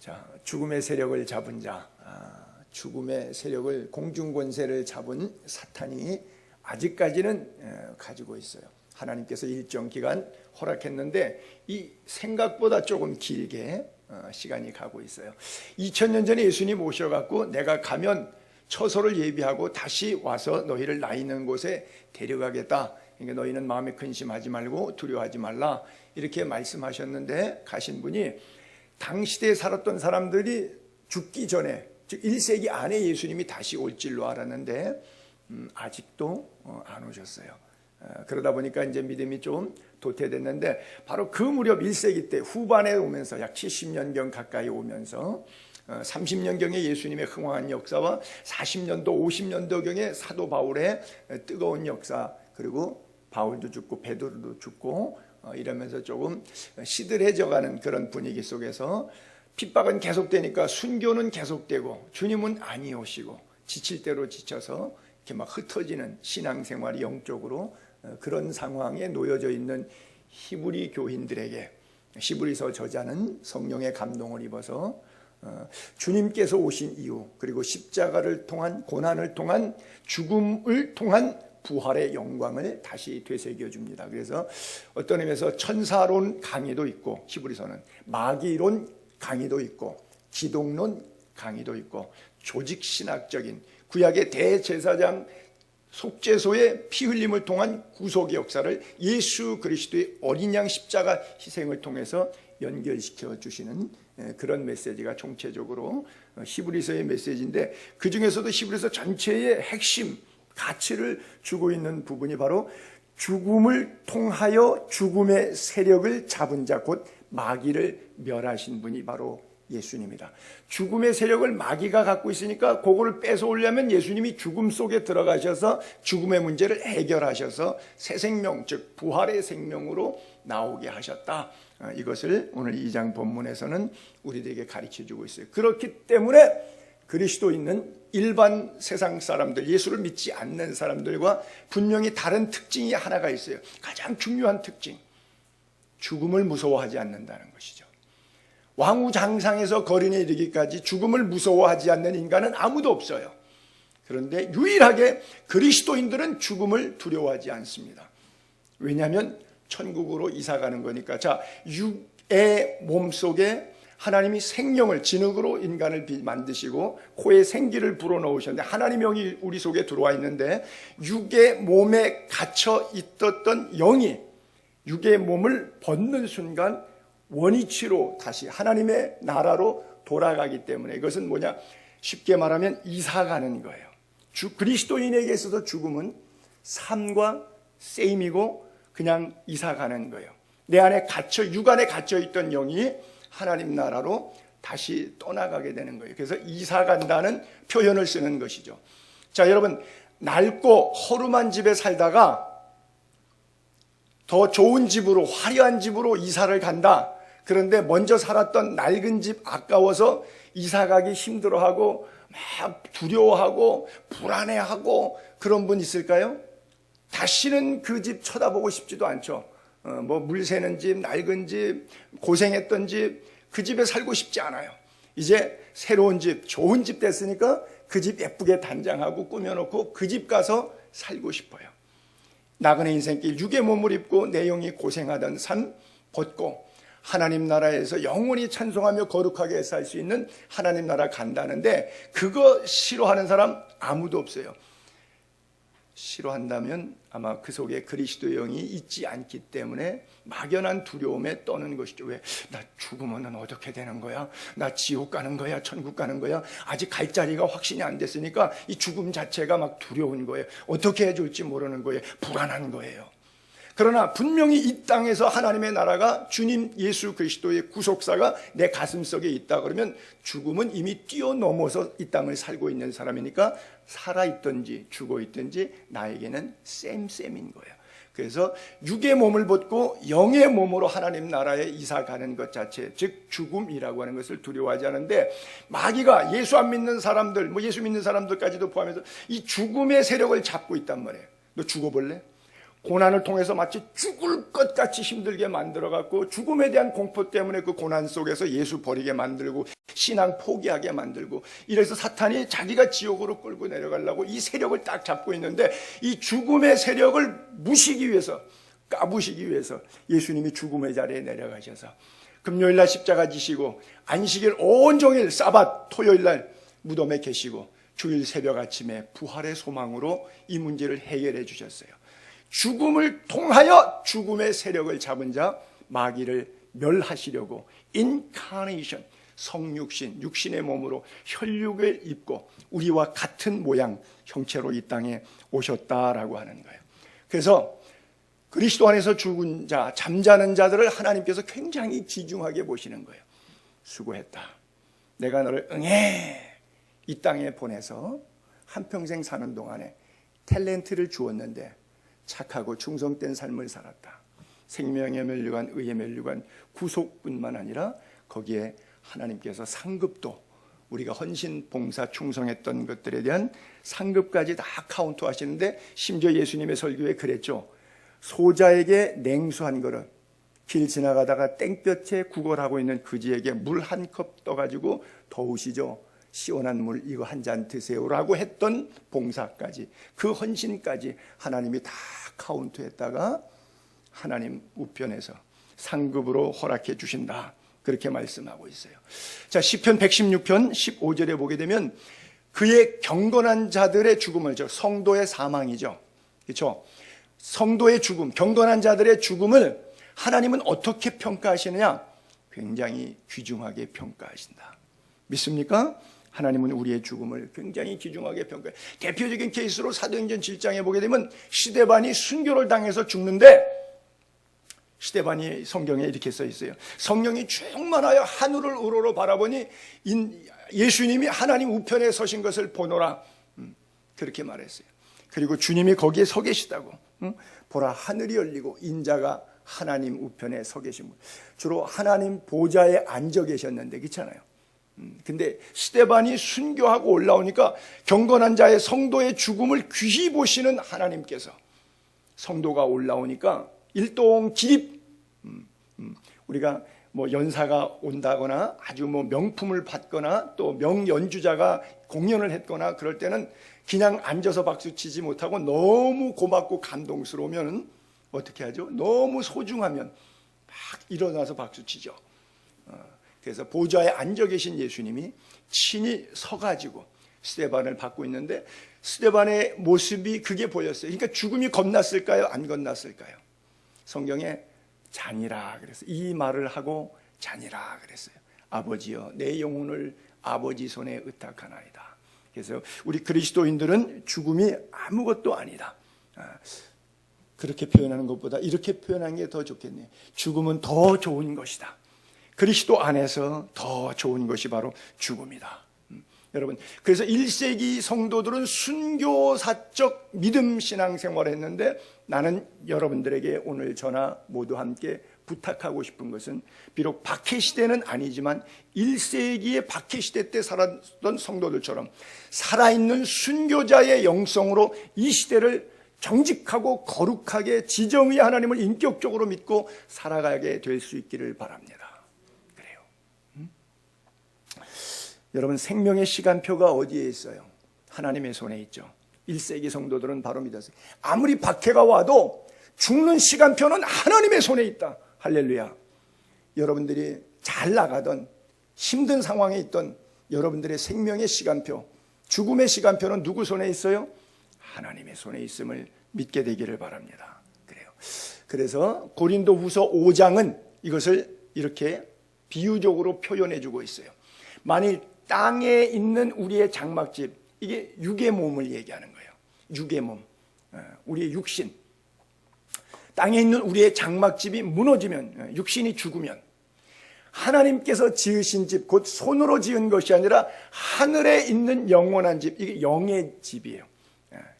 자, 죽음의 세력을 잡은 자, 죽음의 세력을, 공중권세를 잡은 사탄이 아직까지는 가지고 있어요. 하나님께서 일정 기간 허락했는데 이 생각보다 조금 길게 시간이 가고 있어요. 2000년 전에 예수님 오셔갖고 내가 가면 처소를 예비하고 다시 와서 너희를 나 있는 곳에 데려가겠다. 그러니까 너희는 마음에 근심하지 말고 두려워하지 말라, 이렇게 말씀하셨는데, 가신 분이 당시대에 살았던 사람들이 죽기 전에, 즉 1세기 안에 예수님이 다시 올 줄로 알았는데 아직도 안 오셨어요. 그러다 보니까 이제 믿음이 좀 도태됐는데, 바로 그 무렵 1세기 때 후반에 오면서 약 70년경 가까이 오면서 30년경에 예수님의 흥황한 역사와 40년도 50년도경에 사도 바울의 뜨거운 역사, 그리고 바울도 죽고 베드로도 죽고 이러면서 조금 시들해져가는 그런 분위기 속에서 핍박은 계속되니까 순교는 계속되고 주님은 아니 오시고 지칠 대로 지쳐서 이렇게 막 흩어지는 신앙생활이 영적으로 그런 상황에 놓여져 있는 히브리 교인들에게 히브리서 저자는 성령의 감동을 입어서 주님께서 오신 이유, 그리고 십자가를 통한 고난을 통한 죽음을 통한 부활의 영광을 다시 되새겨 줍니다. 그래서 어떤 의미에서 천사론 강의도 있고, 히브리서는 마귀론 강의도 있고, 기독론 강의도 있고, 조직신학적인 구약의 대제사장 속죄소의 피 흘림을 통한 구속의 역사를 예수 그리스도의 어린 양 십자가 희생을 통해서 연결시켜 주시는 그런 메시지가 총체적으로 히브리서의 메시지인데, 그 중에서도 히브리서 전체의 핵심 가치를 주고 있는 부분이 바로 죽음을 통하여 죽음의 세력을 잡은 자, 곧 마귀를 멸하신 분이 바로 예수님이다. 죽음의 세력을 마귀가 갖고 있으니까 그거를 뺏어오려면 예수님이 죽음 속에 들어가셔서 죽음의 문제를 해결하셔서 새 생명, 즉 부활의 생명으로 나오게 하셨다. 이것을 오늘 2장 본문에서는 우리들에게 가르쳐주고 있어요. 그렇기 때문에 그리스도인은 일반 세상 사람들, 예수를 믿지 않는 사람들과 분명히 다른 특징이 하나가 있어요. 가장 중요한 특징, 죽음을 무서워하지 않는다는 것이죠. 왕우장상에서 거린에 이르기까지 죽음을 무서워하지 않는 인간은 아무도 없어요. 그런데 유일하게 그리스도인들은 죽음을 두려워하지 않습니다. 왜냐하면 천국으로 이사가는 거니까. 자, 육의 몸속에 하나님이 생명을, 진흙으로 인간을 만드시고 코에 생기를 불어넣으셨는데 하나님의 영이 우리 속에 들어와 있는데, 육의 몸에 갇혀 있었던 영이 육의 몸을 벗는 순간 원위치로 다시 하나님의 나라로 돌아가기 때문에, 이것은 뭐냐, 쉽게 말하면 이사가는 거예요. 그리스도인에게 있어서 죽음은 삶과 세임이고 그냥 이사가는 거예요. 내 안에 육 안에 갇혀 있던 영이 하나님 나라로 다시 떠나가게 되는 거예요. 그래서 이사간다는 표현을 쓰는 것이죠. 자, 여러분, 낡고 허름한 집에 살다가 더 좋은 집으로, 화려한 집으로 이사를 간다. 그런데 먼저 살았던 낡은 집 아까워서 이사가기 힘들어하고 막 두려워하고 불안해하고 그런 분 있을까요? 다시는 그 집 쳐다보고 싶지도 않죠. 물 새는 집, 낡은 집, 고생했던 집, 그 집에 살고 싶지 않아요. 이제 새로운 집, 좋은 집 됐으니까 그 집 예쁘게 단장하고 꾸며놓고 그 집 가서 살고 싶어요. 나그네 인생길, 육의 몸을 입고 내 영이 고생하던 삶 벗고 하나님 나라에서 영원히 찬송하며 거룩하게 살 수 있는 하나님 나라 간다는데, 그거 싫어하는 사람 아무도 없어요. 싫어한다면 아마 그 속에 그리스도의 영이 있지 않기 때문에 막연한 두려움에 떠는 것이죠. 왜? 나 죽으면 어떻게 되는 거야? 나 지옥 가는 거야? 천국 가는 거야? 아직 갈 자리가 확신이 안 됐으니까 이 죽음 자체가 막 두려운 거예요. 어떻게 해줄지 모르는 거예요. 불안한 거예요. 그러나 분명히 이 땅에서 하나님의 나라가, 주님 예수 그리스도의 구속사가 내 가슴속에 있다 그러면 죽음은 이미 뛰어넘어서 이 땅을 살고 있는 사람이니까 살아있든지 죽어있든지 나에게는 쌤쌤인 거예요. 그래서 육의 몸을 벗고 영의 몸으로 하나님 나라에 이사가는 것 자체, 즉 죽음이라고 하는 것을 두려워하지 않는데, 마귀가 예수 안 믿는 사람들, 예수 믿는 사람들까지도 포함해서 이 죽음의 세력을 잡고 있단 말이에요. 너 죽어볼래? 고난을 통해서 마치 죽을 것 같이 힘들게 만들어갖고 죽음에 대한 공포 때문에 그 고난 속에서 예수 버리게 만들고 신앙 포기하게 만들고, 이래서 사탄이 자기가 지옥으로 끌고 내려가려고 이 세력을 딱 잡고 있는데, 이 죽음의 세력을 무시기 위해서, 까부시기 위해서 예수님이 죽음의 자리에 내려가셔서 금요일날 십자가 지시고 안식일 온종일 사밧 토요일날 무덤에 계시고 주일 새벽 아침에 부활의 소망으로 이 문제를 해결해 주셨어요. 죽음을 통하여 죽음의 세력을 잡은 자 마귀를 멸하시려고 인카네이션, 성육신, 육신의 몸으로 혈육을 입고 우리와 같은 모양, 형체로 이 땅에 오셨다라고 하는 거예요. 그래서 그리스도 안에서 죽은 자, 잠자는 자들을 하나님께서 굉장히 지중하게 보시는 거예요. 수고했다. 내가 너를 이 땅에 보내서 한평생 사는 동안에 탤런트를 주었는데 착하고 충성된 삶을 살았다. 생명의 면류관, 의의 면류관, 구속뿐만 아니라 거기에 하나님께서 상급도, 우리가 헌신, 봉사, 충성했던 것들에 대한 상급까지 다 카운트 하시는데, 심지어 예수님의 설교에 그랬죠. 소자에게 냉수 한 그릇, 길 지나가다가 땡볕에 구걸하고 있는 그지에게 물 한 컵 떠가지고 더우시죠? 시원한 물 이거 한 잔 드세요라고 했던 봉사까지, 그 헌신까지 하나님이 다 카운트했다가 하나님 우편에서 상급으로 허락해 주신다, 그렇게 말씀하고 있어요. 자, 시편 116편 15절에 보게 되면 그의 경건한 자들의 죽음을, 저 성도의 사망이죠, 그렇죠? 성도의 죽음, 경건한 자들의 죽음을 하나님은 어떻게 평가하시느냐? 굉장히 귀중하게 평가하신다. 믿습니까? 하나님은 우리의 죽음을 굉장히 귀중하게 평가해요. 대표적인 케이스로 사도행전 7장에 보게 되면 스데반이 순교를 당해서 죽는데, 스데반이 성경에 이렇게 써 있어요. 성령이 충만하여 하늘을 우러러 바라보니 예수님이 하나님 우편에 서신 것을 보노라, 그렇게 말했어요. 그리고 주님이 거기에 서 계시다고, 보라 하늘이 열리고 인자가 하나님 우편에 서 계신 분, 주로 하나님 보좌에 앉아 계셨는데, 그렇잖아요. 근데 스데반이 순교하고 올라오니까 경건한 자의 성도의 죽음을 귀히 보시는 하나님께서, 성도가 올라오니까 일동 기립, 우리가 뭐 연사가 온다거나 아주 뭐 명품을 받거나 또 명연주자가 공연을 했거나 그럴 때는 그냥 앉아서 박수 치지 못하고 너무 고맙고 감동스러우면 어떻게 하죠? 너무 소중하면 막 일어나서 박수 치죠. 그래서 보좌에 앉아 계신 예수님이 친히 서가지고 스데반을 받고 있는데, 스데반의 모습이 그게 보였어요. 그러니까 죽음이 겁났을까요? 안 겁났을까요? 성경에 자니라 그랬어요. 이 말을 하고 자니라 그랬어요. 아버지여, 내 영혼을 아버지 손에 의탁하나이다. 그래서 우리 그리스도인들은 죽음이 아무것도 아니다. 그렇게 표현하는 것보다 이렇게 표현하는 게 더 좋겠네요. 죽음은 더 좋은 것이다. 그리스도 안에서 더 좋은 것이 바로 죽음이다. 여러분, 그래서 1세기 성도들은 순교사적 믿음 신앙생활을 했는데, 나는 여러분들에게 오늘 저나 모두 함께 부탁하고 싶은 것은, 비록 박해시대는 아니지만 1세기의 박해시대 때 살았던 성도들처럼 살아있는 순교자의 영성으로 이 시대를 정직하고 거룩하게 지정의 하나님을 인격적으로 믿고 살아가게 될 수 있기를 바랍니다. 여러분, 생명의 시간표가 어디에 있어요? 하나님의 손에 있죠. 1세기 성도들은 바로 믿었어요. 아무리 박해가 와도 죽는 시간표는 하나님의 손에 있다. 할렐루야. 여러분들이 잘 나가던 힘든 상황에 있던 여러분들의 생명의 시간표, 죽음의 시간표는 누구 손에 있어요? 하나님의 손에 있음을 믿게 되기를 바랍니다. 그래요. 그래서 고린도후서 5장은 이것을 이렇게 비유적으로 표현해 주고 있어요. 만일 땅에 있는 우리의 장막집, 이게 육의 몸을 얘기하는 거예요. 육의 몸, 우리의 육신. 땅에 있는 우리의 장막집이 무너지면, 육신이 죽으면 하나님께서 지으신 집, 곧 손으로 지은 것이 아니라 하늘에 있는 영원한 집, 이게 영의 집이에요.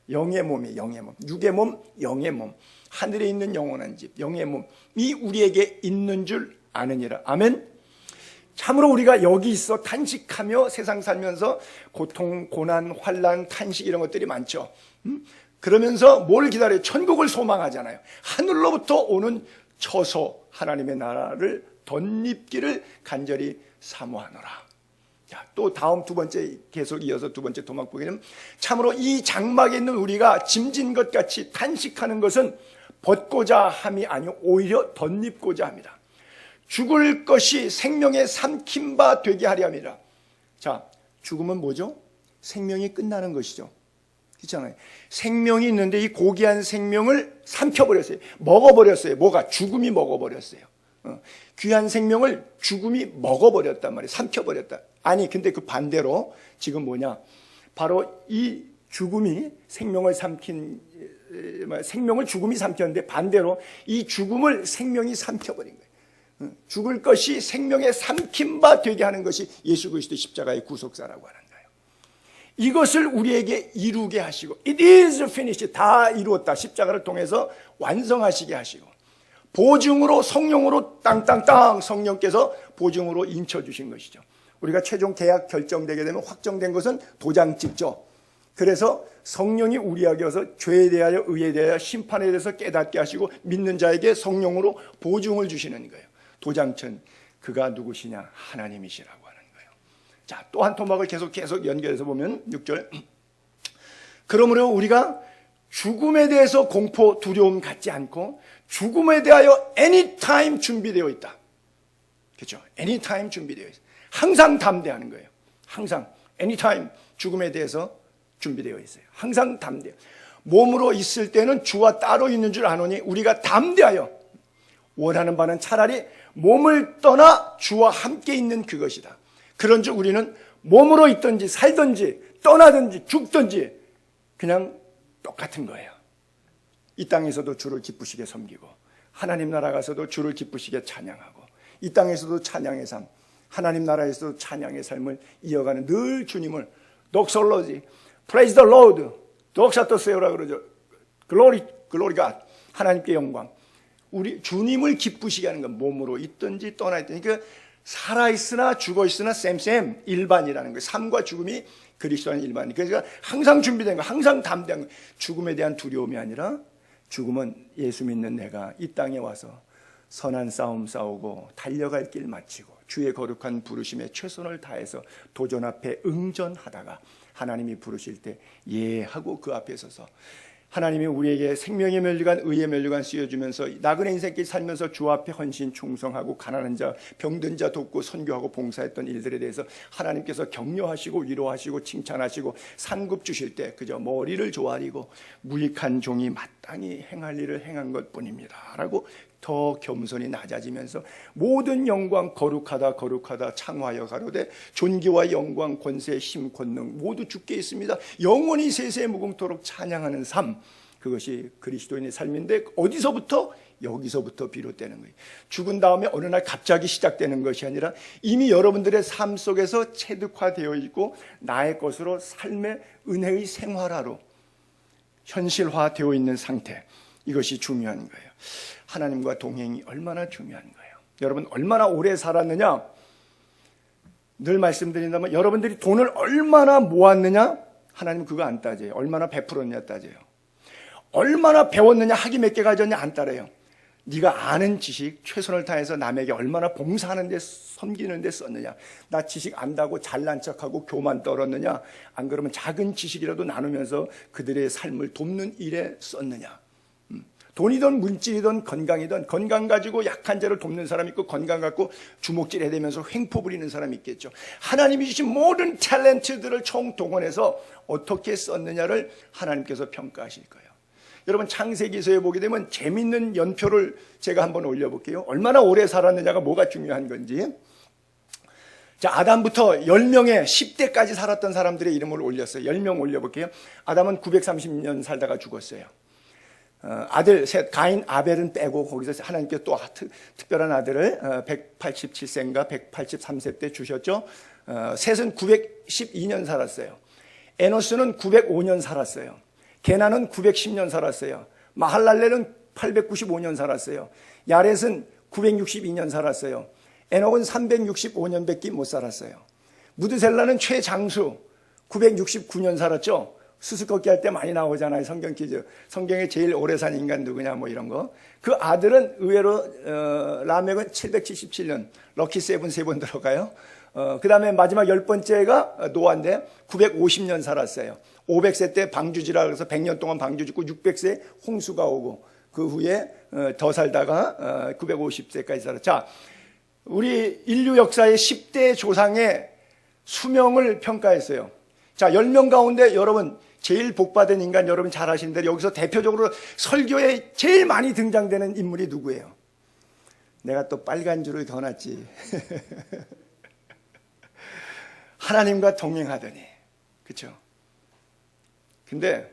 영의 몸이에요. 영의 몸, 육의 몸, 영의 몸, 하늘에 있는 영원한 집, 영의 몸이 우리에게 있는 줄 아느니라. 아멘. 참으로 우리가 여기 있어 탄식하며 세상 살면서 고통, 고난, 환난, 탄식 이런 것들이 많죠. 그러면서 뭘 기다려요? 천국을 소망하잖아요. 하늘로부터 오는 처소 하나님의 나라를 덧입기를 간절히 사모하노라. 자, 또 다음 두 번째, 계속 이어서 두 번째 토막 보게 되면, 참으로 이 장막에 있는 우리가 짐진 것 같이 탄식하는 것은 벗고자 함이 아니요 오히려 덧입고자 합니다. 죽을 것이 생명의 삼킨 바 되게 하려 합니다. 자, 죽음은 뭐죠? 생명이 끝나는 것이죠. 그렇잖아요. 생명이 있는데 이 고귀한 생명을 삼켜버렸어요. 먹어버렸어요. 뭐가? 죽음이 먹어버렸어요. 귀한 생명을 죽음이 먹어버렸단 말이에요. 삼켜버렸다. 아니, 근데 그 반대로 지금 뭐냐? 바로 이 죽음이 생명을 죽음이 삼켰는데 반대로 이 죽음을 생명이 삼켜버린 거예요. 죽을 것이 생명의 삼킨 바 되게 하는 것이 예수 그리스도의 십자가의 구속사라고 하는 거예요. 이것을 우리에게 이루게 하시고, it is finished, 다 이루었다. 십자가를 통해서 완성하시게 하시고, 보증으로 성령으로 땅땅땅 성령께서 보증으로 인쳐주신 것이죠. 우리가 최종 계약 결정되게 되면 확정된 것은 도장 찍죠. 그래서 성령이 우리에게 와서 죄에 대하여 의에 대하여 심판에 대해서 깨닫게 하시고 믿는 자에게 성령으로 보증을 주시는 거예요. 도장천, 그가 누구시냐? 하나님이시라고 하는 거예요. 자, 또 한 토막을 계속 연결해서 보면 6절, 그러므로 우리가 죽음에 대해서 공포, 두려움 갖지 않고 죽음에 대하여 anytime 준비되어 있다. 그렇죠? anytime 준비되어 있어요. 항상 담대하는 거예요. 항상 anytime 죽음에 대해서 준비되어 있어요. 항상 담대해요. 몸으로 있을 때는 주와 따로 있는 줄 아노니 우리가 담대하여 원하는 바는 차라리 몸을 떠나 주와 함께 있는 그것이다. 그런즉 우리는 몸으로 있든지 살든지 떠나든지 죽든지 그냥 똑같은 거예요. 이 땅에서도 주를 기쁘시게 섬기고 하나님 나라 가서도 주를 기쁘시게 찬양하고 이 땅에서도 찬양의 삶, 하나님 나라에서도 찬양의 삶을 이어가는 늘 주님을 독설로지, praise the Lord, 독사토세요라 그러죠. glory God, 하나님께 영광. 우리 주님을 기쁘시게 하는 건 몸으로 있든지 떠나 있든지, 그러니까 살아있으나 죽어있으나 쌤 일반이라는 거예요. 삶과 죽음이 그리스도는 일반이. 그러니까 항상 준비된 거, 항상 담대한 거. 죽음에 대한 두려움이 아니라 죽음은 예수 믿는 내가 이 땅에 와서 선한 싸움 싸우고 달려갈 길 마치고 주의 거룩한 부르심에 최선을 다해서 도전 앞에 응전하다가 하나님이 부르실 때 예 하고 그 앞에 서서 하나님이 우리에게 생명의 면류관, 의의 면류관 씌워주면서 나그네 인생길 살면서 주 앞에 헌신 충성하고 가난한 자, 병든 자 돕고 선교하고 봉사했던 일들에 대해서 하나님께서 격려하시고 위로하시고 칭찬하시고 상급 주실 때 그저 머리를 조아리고 무익한 종이 마땅히 행할 일을 행한 것뿐입니다 라고 더 겸손히 낮아지면서 모든 영광 거룩하다 거룩하다 창화하여 가로되 존귀와 영광 권세 힘 권능 모두 주께 있습니다. 영원히 세세 무궁토록 찬양하는 삶, 그것이 그리스도인의 삶인데 어디서부터? 여기서부터 비롯되는 거예요. 죽은 다음에 어느 날 갑자기 시작되는 것이 아니라 이미 여러분들의 삶 속에서 체득화되어 있고 나의 것으로 삶의 은혜의 생활화로 현실화되어 있는 상태, 이것이 중요한 거예요. 하나님과 동행이 얼마나 중요한 거예요. 여러분 얼마나 오래 살았느냐? 늘 말씀드린다면 여러분들이 돈을 얼마나 모았느냐? 하나님 그거 안 따져요. 얼마나 베풀었느냐 따져요. 얼마나 배웠느냐, 학위 몇 개 가졌냐 안 따라요. 네가 아는 지식 최선을 다해서 남에게 얼마나 봉사하는 데 섬기는 데 썼느냐. 나 지식 안다고 잘난 척하고 교만 떨었느냐, 안 그러면 작은 지식이라도 나누면서 그들의 삶을 돕는 일에 썼느냐. 돈이든 물질이든 건강이든 건강 가지고 약한 자를 돕는 사람이 있고 건강 갖고 주먹질 해대면서 횡포 부리는 사람이 있겠죠. 하나님이 주신 모든 탤런트들을 총동원해서 어떻게 썼느냐를 하나님께서 평가하실 거예요. 여러분 창세기서에 보게 되면 재밌는 연표를 제가 한번 올려볼게요. 얼마나 오래 살았느냐가 뭐가 중요한 건지. 자, 아담부터 10명의 10대까지 살았던 사람들의 이름을 올렸어요. 10명 올려볼게요. 아담은 930년 살다가 죽었어요. 아들 셋, 가인, 아벨은 빼고 거기서 하나님께서 또 특별한 아들을 187세인가 183세 때 주셨죠. 셋은 912년 살았어요. 에노스는 905년 살았어요. 게나는 910년 살았어요. 마할랄렐은 895년 살았어요. 야렛은 962년 살았어요. 에녹은 365년밖에 못 살았어요. 무드셀라는 최장수 969년 살았죠. 수수께끼 할 때 많이 나오잖아요. 성경 퀴즈. 성경에 제일 오래 산 인간 누구냐 뭐 이런 거. 그 아들은 의외로 라멕은 777년, 럭키 세븐 3번 들어가요. 그 다음에 마지막 10번째가 노아인데 950년 살았어요. 500세 때 방주지라 그래서 100년 동안 방주 짓고 600세 홍수가 오고 그 후에 더 살다가 950세까지 살았죠. 자, 우리 인류 역사의 10대 조상의 수명을 평가했어요. 자, 10명 가운데 여러분 제일 복받은 인간 여러분 잘 아시는 대로 여기서 대표적으로 설교에 제일 많이 등장되는 인물이 누구예요? 내가 또 빨간 줄을 겨놨지. 하나님과 동행하더니. 그렇죠? 근데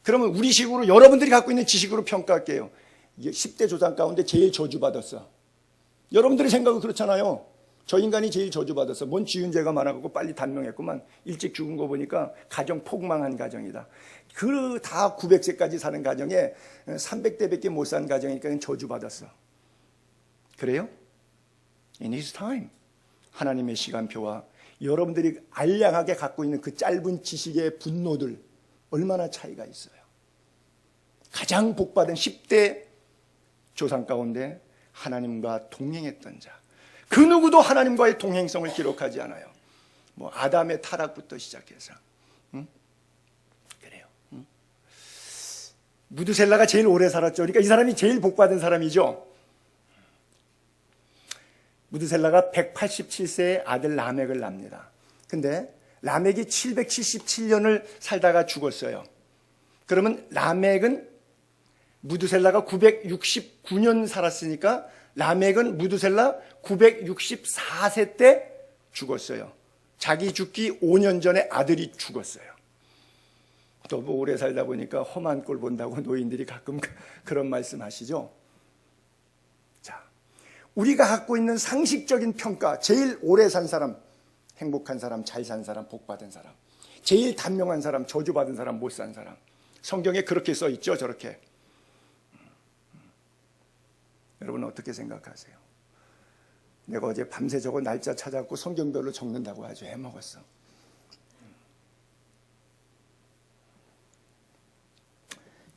그러면 우리 식으로 여러분들이 갖고 있는 지식으로 평가할게요. 이게 10대 조상 가운데 제일 저주받았어. 여러분들의 생각은 그렇잖아요. 저 인간이 제일 저주받았어. 뭔 지은 죄가 많아갖고 빨리 단명했구만. 일찍 죽은 거 보니까 가정 폭망한 가정이다. 그 다 900세까지 사는 가정에 300대밖에 못 산 가정이니까 저주받았어. 그래요? In his time. 하나님의 시간표와 여러분들이 알량하게 갖고 있는 그 짧은 지식의 분노들 얼마나 차이가 있어요. 가장 복받은 10대 조상 가운데 하나님과 동행했던 자. 그 누구도 하나님과의 동행성을 기록하지 않아요. 뭐 아담의 타락부터 시작해서. 그래요. 무드셀라가 제일 오래 살았죠. 그러니까 이 사람이 제일 복받은 사람이죠. 무드셀라가 187세에 아들 라멕을 낳습니다. 근데 라멕이 777년을 살다가 죽었어요. 그러면 라멕은 무드셀라가 969년 살았으니까 라멕은 무드셀라 964세 때 죽었어요. 자기 죽기 5년 전에 아들이 죽었어요. 또 뭐 오래 살다 보니까 험한 꼴 본다고 노인들이 가끔 그런 말씀 하시죠. 자, 우리가 갖고 있는 상식적인 평가, 제일 오래 산 사람, 행복한 사람, 잘 산 사람, 복 받은 사람, 제일 단명한 사람, 저주받은 사람, 못 산 사람. 성경에 그렇게 써 있죠, 저렇게. 여러분은 어떻게 생각하세요? 내가 어제 밤새 저거 날짜 찾아갖고 성경별로 적는다고 아주 해먹었어.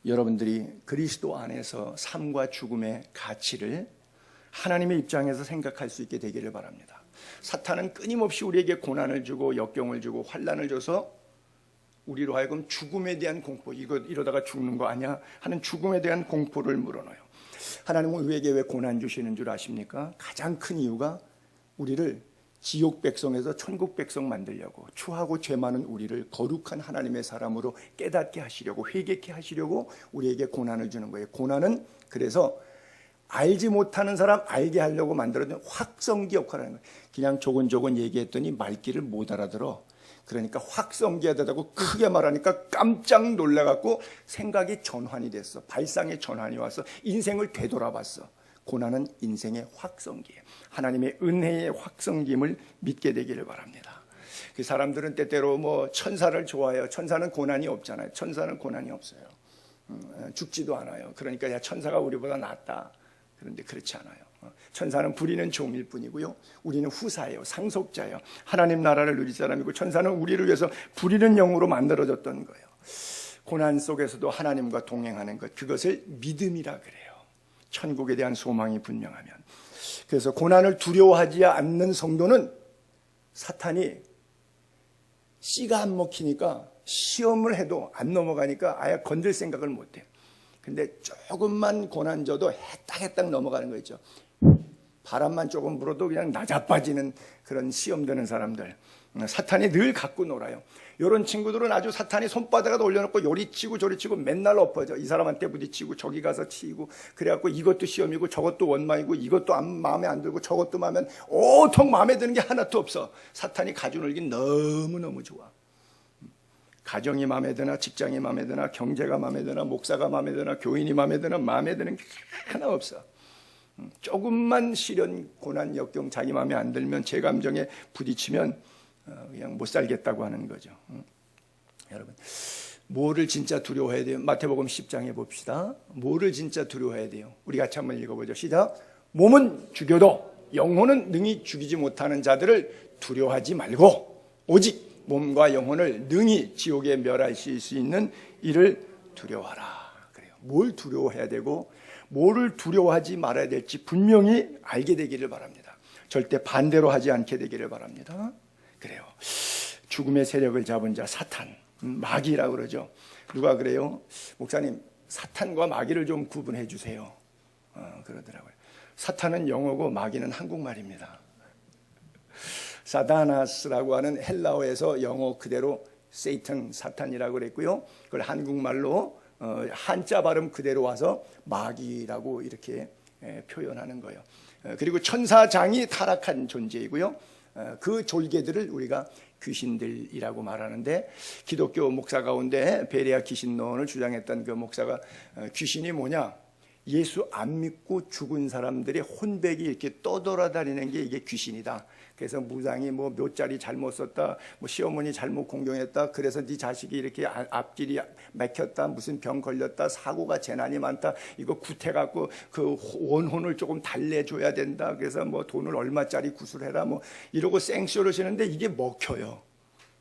여러분들이 그리스도 안에서 삶과 죽음의 가치를 하나님의 입장에서 생각할 수 있게 되기를 바랍니다. 사탄은 끊임없이 우리에게 고난을 주고 역경을 주고 환난을 줘서 우리로 하여금 죽음에 대한 공포, 이러다가 죽는 거 아니야 하는 죽음에 대한 공포를 물어넣어요. 하나님은 우리에게 왜 고난 주시는 줄 아십니까? 가장 큰 이유가 우리를 지옥 백성에서 천국 백성 만들려고, 추하고 죄 많은 우리를 거룩한 하나님의 사람으로 깨닫게 하시려고, 회개케 하시려고 우리에게 고난을 주는 거예요. 고난은 그래서 알지 못하는 사람 알게 하려고 만들어진 확성기 역할을 하는 거예요. 그냥 조곤조곤 얘기했더니 말귀를 못 알아들어. 그러니까 확성기하다고 크게 말하니까 깜짝 놀라갖고 생각이 전환이 됐어. 발상의 전환이 와서 인생을 되돌아봤어. 고난은 인생의 확성기예요. 하나님의 은혜의 확성기임을 믿게 되기를 바랍니다. 그 사람들은 때때로 뭐 천사를 좋아해요. 천사는 고난이 없잖아요. 천사는 고난이 없어요. 죽지도 않아요. 그러니까 야, 천사가 우리보다 낫다. 그런데 그렇지 않아요. 천사는 부리는 종일 뿐이고요. 우리는 후사예요. 상속자예요. 하나님 나라를 누릴 사람이고 천사는 우리를 위해서 부리는 영으로 만들어졌던 거예요. 고난 속에서도 하나님과 동행하는 것, 그것을 믿음이라 그래요. 천국에 대한 소망이 분명하면. 그래서 고난을 두려워하지 않는 성도는 사탄이 씨가 안 먹히니까 시험을 해도 안 넘어가니까 아예 건들 생각을 못해요. 근데 조금만 고난 줘도 해딱 넘어가는 거 있죠. 바람만 조금 불어도 그냥 나자빠지는 그런 시험 드는 사람들. 사탄이 늘 갖고 놀아요. 이런 친구들은 아주 사탄이 손바닥에 올려놓고 요리치고 저리치고 맨날 엎어져. 이 사람한테 부딪히고 저기 가서 치이고 그래갖고 이것도 시험이고 저것도 원망이고 이것도 마음에 안 들고 저것도 오통 마음에 드는 게 하나도 없어. 사탄이 가져놀긴 너무너무 좋아. 가정이 마음에 드나 직장이 마음에 드나 경제가 마음에 드나 목사가 마음에 드나 교인이 마음에 드나 마음에 드는 게 하나 없어. 조금만 시련 고난 역경 자기 마음에 안 들면 제 감정에 부딪히면 그냥 못 살겠다고 하는 거죠. 여러분 뭐를 진짜 두려워해야 돼요? 마태복음 10장에 봅시다. 뭐를 진짜 두려워해야 돼요? 우리 같이 한번 읽어보죠. 시작. 몸은 죽여도 영혼은 능히 죽이지 못하는 자들을 두려워하지 말고 오직 몸과 영혼을 능히 지옥에 멸하실 수 있는 이를 두려워하라. 그래요. 뭘 두려워해야 되고 뭐를 두려워하지 말아야 될지 분명히 알게 되기를 바랍니다. 절대 반대로 하지 않게 되기를 바랍니다. 그래요. 죽음의 세력을 잡은 자 사탄, 마귀라고 그러죠. 누가 그래요? 목사님, 사탄과 마귀를 좀 구분해 주세요. 그러더라고요. 사탄은 영어고 마귀는 한국말입니다. 사다나스라고 하는 헬라어에서 영어 그대로 세이튼, 사탄이라고 그랬고요. 그걸 한국말로 한자 발음 그대로 와서 마귀라고 이렇게 표현하는 거예요. 그리고 천사장이 타락한 존재이고요. 그 졸개들을 우리가 귀신들이라고 말하는데, 기독교 목사 가운데 베레아 귀신론을 주장했던 그 목사가 귀신이 뭐냐? 예수 안 믿고 죽은 사람들의 혼백이 이렇게 떠돌아다니는 게 이게 귀신이다. 그래서 무당이 뭐 묘자리 잘못 썼다, 뭐 시어머니 잘못 공경했다, 그래서 네 자식이 이렇게 앞길이 막혔다, 무슨 병 걸렸다, 사고가 재난이 많다, 이거 구태갖고 그 원혼을 조금 달래줘야 된다, 그래서 뭐 돈을 얼마짜리 구술해라, 뭐 이러고 생쇼를 시는데 이게 먹혀요.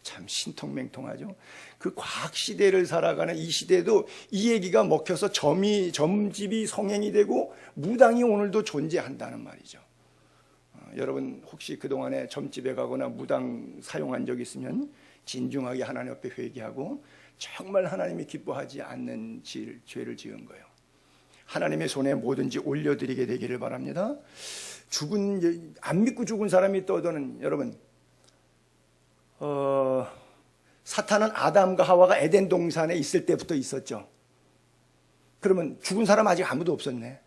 참 신통맹통하죠. 그 과학 시대를 살아가는 이 시대도 이 얘기가 먹혀서 점집이 성행이 되고 무당이 오늘도 존재한다는 말이죠. 여러분 혹시 그동안에 점집에 가거나 무당 사용한 적 있으면 진중하게 하나님 앞에 회개하고 정말 하나님이 기뻐하지 않는 죄를 지은 거예요. 하나님의 손에 뭐든지 올려드리게 되기를 바랍니다. 안 믿고 죽은 사람이 떠도는, 여러분, 사탄은 아담과 하와가 에덴 동산에 있을 때부터 있었죠. 그러면 죽은 사람 아직 아무도 없었네.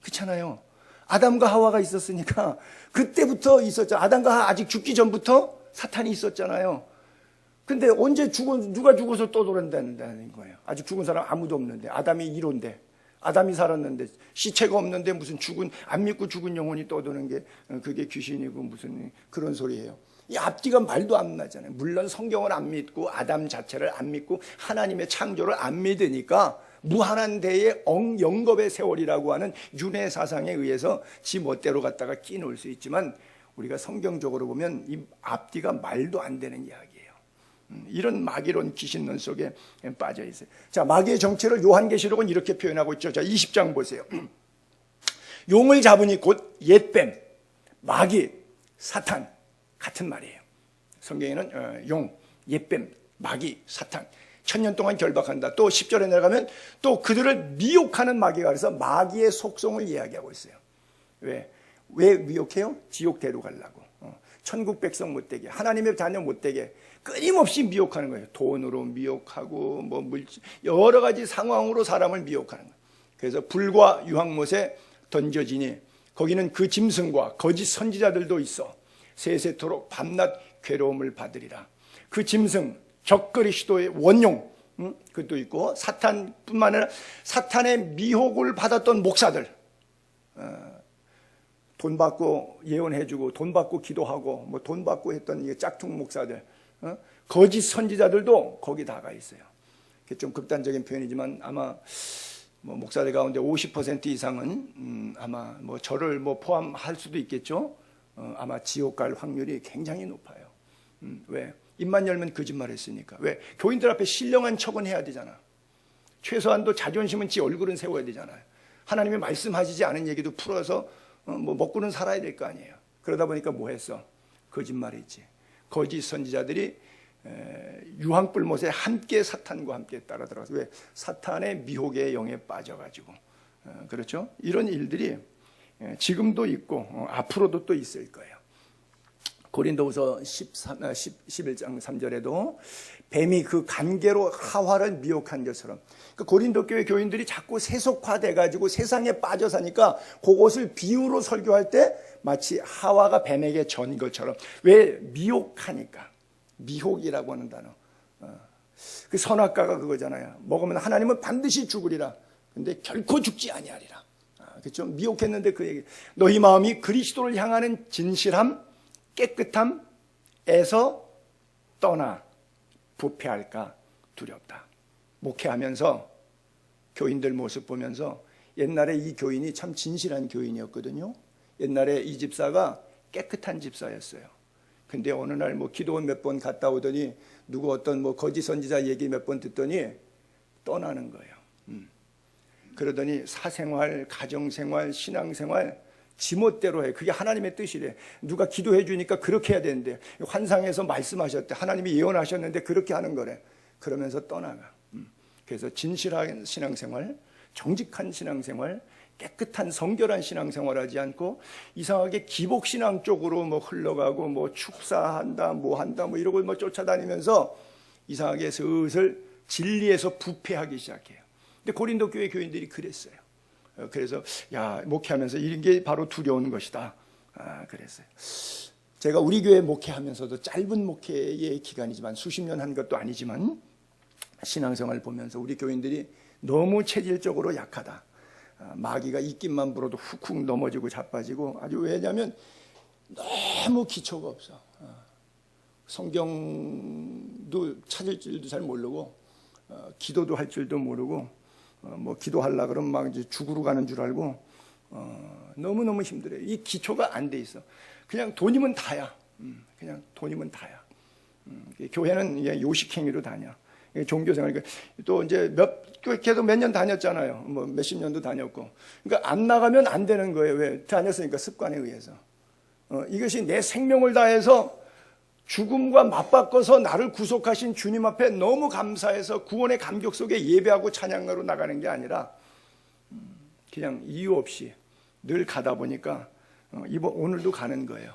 그렇잖아요. 아담과 하와가 있었으니까 그때부터 있었죠. 아담과 하와 아직 죽기 전부터 사탄이 있었잖아요. 근데 언제 누가 죽어서 떠돌아다닌다는 거예요. 아직 죽은 사람 아무도 없는데, 아담이 1호인데, 아담이 살았는데 시체가 없는데 무슨 안 믿고 죽은 영혼이 떠도는 게 그게 귀신이고 무슨 그런 소리예요. 이 앞뒤가 말도 안 나잖아요. 물론 성경을 안 믿고 아담 자체를 안 믿고 하나님의 창조를 안 믿으니까 무한한 대의 영겁의 세월이라고 하는 윤회 사상에 의해서 지 멋대로 갖다가 끼놓을 수 있지만, 우리가 성경적으로 보면 이 앞뒤가 말도 안 되는 이야기예요. 이런 마귀론, 귀신론 속에 빠져 있어요. 자, 마귀의 정체를 요한계시록은 이렇게 표현하고 있죠. 자, 20장 보세요. 용을 잡으니 곧 옛뱀, 마귀, 사탄 같은 말이에요. 성경에는 용, 옛뱀, 마귀, 사탄 1000년 동안 결박한다. 또 10절에 내려가면 또 그들을 미혹하는 마귀가, 그래서 마귀의 속성을 이야기하고 있어요. 왜 미혹해요? 지옥 데려가려고. 천국 백성 못되게, 하나님의 자녀 못되게 끊임없이 미혹하는 거예요. 돈으로 미혹하고 뭐 물질, 여러 가지 상황으로 사람을 미혹하는 거예요. 그래서 불과 유황못에 던져지니 거기는 그 짐승과 거짓 선지자들도 있어 세세토록 밤낮 괴로움을 받으리라. 그 짐승 적그리스도의 원용, 그것도 있고, 사탄뿐만 아니라 사탄의 미혹을 받았던 목사들, 돈 받고 예언해주고 돈 받고 기도하고 뭐 돈 받고 했던 이 짝퉁 목사들, 거짓 선지자들도 거기 다가 있어요. 그게 좀 극단적인 표현이지만 아마 뭐 목사들 가운데 50% 이상은 아마 뭐 저를 뭐 포함할 수도 있겠죠. 아마 지옥 갈 확률이 굉장히 높아요. 왜? 입만 열면 거짓말 했으니까. 왜? 교인들 앞에 신령한 척은 해야 되잖아. 최소한도 자존심은 지 얼굴은 세워야 되잖아요. 하나님이 말씀하시지 않은 얘기도 풀어서 뭐 먹고는 살아야 될 거 아니에요. 그러다 보니까 뭐 했어? 거짓말했지. 거짓 선지자들이 유황불못에 함께 사탄과 함께 따라 들어가서, 왜? 사탄의 미혹의 영에 빠져가지고. 그렇죠? 이런 일들이 지금도 있고 앞으로도 또 있을 거예요. 고린도후서 11장 3절에도 뱀이 그 간계로 하와를 미혹한 것처럼, 그 고린도 교회 교인들이 자꾸 세속화돼 가지고 세상에 빠져 사니까 그것을 비유로 설교할 때 마치 하와가 뱀에게 전 것처럼. 왜? 미혹하니까. 미혹이라고 하는 단어. 그 선악과가 그거잖아요. 먹으면 하나님은 반드시 죽으리라. 근데 결코 죽지 아니하리라. 그렇죠? 미혹했는데 그 얘기. 너희 마음이 그리스도를 향하는 진실함, 깨끗함에서 떠나 부패할까 두렵다. 목회하면서 교인들 모습 보면서, 옛날에 이 교인이 참 진실한 교인이었거든요. 옛날에 이 집사가 깨끗한 집사였어요. 근데 어느 날 뭐 기도원 몇 번 갔다 오더니 누구 어떤 뭐 거짓 선지자 얘기 몇 번 듣더니 떠나는 거예요. 그러더니 사생활, 가정생활, 신앙생활 지멋대로 해. 그게 하나님의 뜻이래. 누가 기도해 주니까 그렇게 해야 되는데, 환상에서 말씀하셨대. 하나님이 예언하셨는데 그렇게 하는 거래. 그러면서 떠나가. 그래서 진실한 신앙생활, 정직한 신앙생활, 깨끗한 성결한 신앙생활하지 않고 이상하게 기복신앙 쪽으로 뭐 흘러가고 뭐 축사한다 뭐 한다 뭐 이러고 뭐 쫓아다니면서 이상하게 슬슬 진리에서 부패하기 시작해요. 근데 고린도 교회 교인들이 그랬어요. 그래서 야, 목회하면서 이런 게 바로 두려운 것이다. 그랬어요. 제가 우리 교회 목회하면서도 짧은 목회의 기간이지만 수십 년 한 것도 아니지만 신앙생활 보면서 우리 교인들이 너무 체질적으로 약하다. 마귀가 입김만 불어도 훅훅 넘어지고 자빠지고 아주, 왜냐하면 너무 기초가 없어. 성경도 찾을 줄도 잘 모르고 기도도 할 줄도 모르고 뭐 기도하려 그러면 막 이제 죽으러 가는 줄 알고 너무너무 힘들어요. 이 기초가 안 돼 있어. 그냥 돈이면 다야. 그냥 돈이면 다야. 교회는 요식행위로 다녀. 종교생활. 또 이제 계속 몇 년 다녔잖아요. 뭐 몇십 년도 다녔고. 그러니까 안 나가면 안 되는 거예요. 왜? 다녔으니까 습관에 의해서. 이것이 내 생명을 다해서 죽음과 맞바꿔서 나를 구속하신 주님 앞에 너무 감사해서 구원의 감격 속에 예배하고 찬양하러 나가는 게 아니라 그냥 이유 없이 늘 가다 보니까 오늘도 가는 거예요.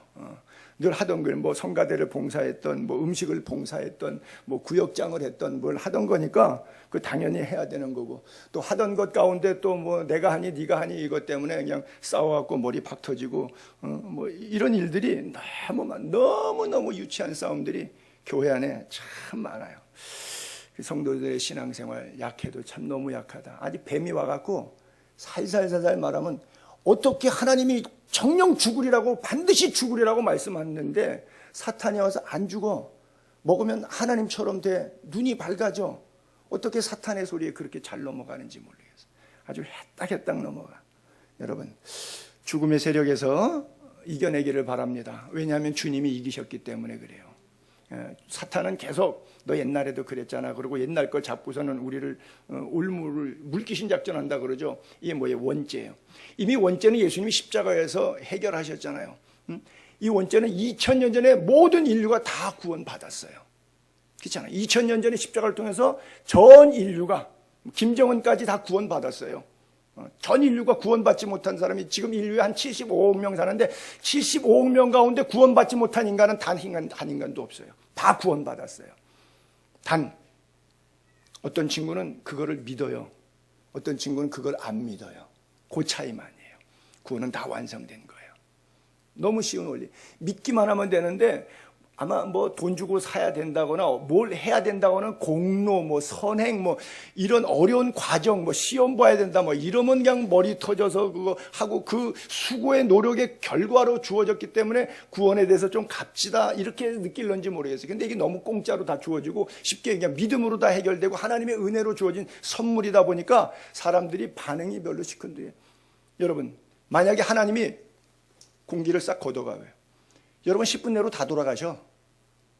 늘 하던 걸 뭐 성가대를 봉사했던 뭐 음식을 봉사했던 뭐 구역장을 했던 뭘 하던 거니까 그 당연히 해야 되는 거고, 또 하던 것 가운데 또 뭐 내가 하니 네가 하니 이것 때문에 그냥 싸워갖고 머리 팍 터지고 뭐 이런 일들이 너무 유치한 싸움들이 교회 안에 참 많아요. 성도들의 신앙생활 약해도 참 너무 약하다. 아직 뱀이 와갖고 살살살살 말하면 어떻게 하나님이 정령 죽으리라고, 반드시 죽으리라고 말씀하셨는데 사탄이 와서 안 죽어. 먹으면 하나님처럼 돼. 눈이 밝아져. 어떻게 사탄의 소리에 그렇게 잘 넘어가는지 모르겠어. 아주 해딱 넘어가. 여러분, 죽음의 세력에서 이겨내기를 바랍니다. 왜냐하면 주님이 이기셨기 때문에 그래요. 사탄은 계속 너 옛날에도 그랬잖아. 그리고 옛날 걸 잡고서는 우리를 물귀신 작전한다 그러죠. 이게 뭐예요? 원죄예요. 이미 원죄는 예수님이 십자가에서 해결하셨잖아요. 이 원죄는 2000년 전에 모든 인류가 다 구원받았어요. 그렇잖아요. 2000년 전에 십자가를 통해서 전 인류가, 김정은까지 다 구원받았어요. 전 인류가 구원받지 못한 사람이 지금 인류에 한 75억 명 사는데 75억 명 가운데 구원받지 못한 인간은 단 한 인간도 없어요. 다 구원받았어요. 단 어떤 친구는 그거를 믿어요. 어떤 친구는 그걸 안 믿어요. 그 차이만이에요. 구원은 다 완성된 거예요. 너무 쉬운 원리. 믿기만 하면 되는데 아마 뭐 돈 주고 사야 된다거나 뭘 해야 된다거나 공로 뭐 선행 뭐 이런 어려운 과정 뭐 시험 봐야 된다 뭐 이러면 그냥 머리 터져서 그거 하고 그 수고의 노력의 결과로 주어졌기 때문에 구원에 대해서 좀 값지다 이렇게 느낄런지 모르겠어요. 근데 이게 너무 공짜로 다 주어지고 쉽게 그냥 믿음으로 다 해결되고 하나님의 은혜로 주어진 선물이다 보니까 사람들이 반응이 별로 시큰둥해요. 여러분, 만약에 하나님이 공기를 싹 걷어가요. 여러분 10분 내로 다 돌아가셔.